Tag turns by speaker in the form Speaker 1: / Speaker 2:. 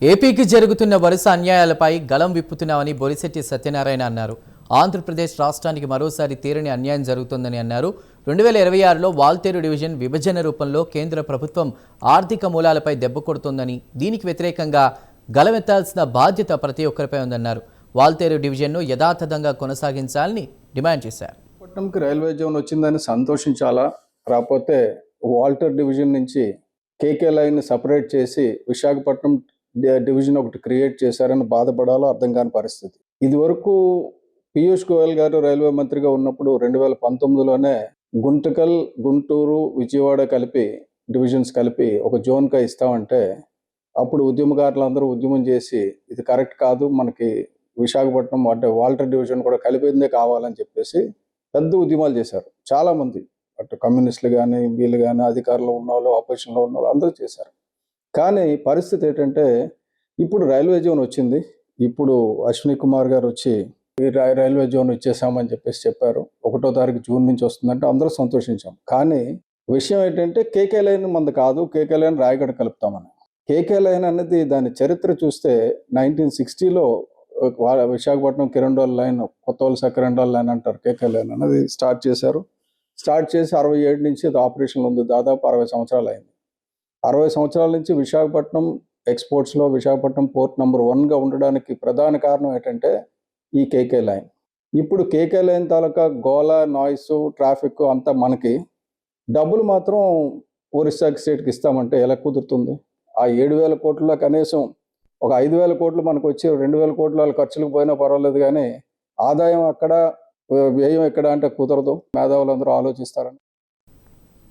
Speaker 1: ఏపీకి జరుగుతున్న వరుస అన్యాయాలపై గళం విప్పుతున్నామని బొలిశెట్టి సత్యనారాయణ అన్నారు. ఆంధ్రప్రదేశ్ రాష్ట్రానికి మరోసారి తీరని అన్యాయం జరుగుతోందని అన్నారు. 2026లో వాల్తేరు డివిజన్ విభజన రూపంలో కేంద్ర ప్రభుత్వం ఆర్థిక మూలాలపై దెబ్బ కొడుతోందని, దీనికి వ్యతిరేకంగా గళమెత్తాల్సిన బాధ్యత ప్రతి ఒక్కరిపై ఉందన్నారు. వాల్తేరు డివిజన్ను యథాతథంగా కొనసాగించాలని డిమాండ్ చేశారు.
Speaker 2: పట్టణంకి రైల్వే జోన్ వచ్చిందని సంతోషించాలా, రాకపోతే వాల్టర్ డివిజన్ నుంచి కేకే లైన్ సపరేట్ చేసి విశాఖపట్నం డివిజన్ ఒకటి క్రియేట్ చేశారని బాధపడాలో అర్థం కాని పరిస్థితి. ఇది వరకు పీయూష్ గోయల్ గారు రైల్వే మంత్రిగా ఉన్నప్పుడు 2019లోనే గుంతకల్, గుంటూరు, విజయవాడ కలిపి డివిజన్స్ కలిపి ఒక జోన్గా ఇస్తామంటే అప్పుడు ఉద్యమకారులందరూ ఉద్యమం చేసి ఇది కరెక్ట్ కాదు, మనకి విశాఖపట్నం అంటే వాల్టర్ డివిజన్ కూడా కలిపిందే కావాలని చెప్పేసి పెద్ద ఉద్యమాలు చేశారు. చాలామంది అటు కమ్యూనిస్టులు కానీ, వీళ్ళు కానీ, అధికారంలో ఉన్న వాళ్ళు, ఆపోజిషన్లో ఉన్న వాళ్ళు అందరూ చేశారు. కానీ పరిస్థితి ఏంటంటే ఇప్పుడు రైల్వే జోన్ వచ్చింది. ఇప్పుడు అశ్విని కుమార్ గారు వచ్చి రైల్వే జోన్ ఇచ్చేసామని చెప్పేసి చెప్పారు. 1వ తారీఖు జూన్ నుంచి వస్తుందంటే అందరూ సంతోషించాం. కానీ విషయం ఏంటంటే కేకే లైన్ మంది కాదు, కేకే లైన్ రాయగడ కలుపుతామని. కేకే లైన్ అనేది దాని చరిత్ర చూస్తే 1960లో విశాఖపట్నం కిరండోల్ లైన్, కొత్త వలస కిరండోల్ లైన్ అంటారు, కేకే లైన్ అనేది స్టార్ట్ చేశారు. స్టార్ట్ చేసి 67 నుంచి అది ఆపరేషన్లో ఉంది. దాదాపు 60 సంవత్సరాలు అయింది. 60 సంవత్సరాల నుంచి విశాఖపట్నం ఎక్స్పోర్ట్స్లో విశాఖపట్నం పోర్ట్ నెంబర్ 1గా ఉండడానికి ప్రధాన కారణం ఏంటంటే ఈ కేకే లైన్. ఇప్పుడు కేకే లైన్ తాలూకా గోల, నాయిస్, ట్రాఫిక్ అంతా మనకి, డబ్బులు మాత్రం ఒరిస్సా స్టేట్కి ఇస్తామంటే ఎలా కుదురుతుంది? ఆ 7,000 కోట్లలో కనీసం ఒక 5,000 కోట్లు మనకు వచ్చి 2,000 కోట్లు వాళ్ళ ఖర్చులకు పోయినా పర్వాలేదు, కానీ ఆదాయం అక్కడ వ్యయం ఎక్కడ అంటే కుదరదు. మేధావులందరూ ఆలోచిస్తారని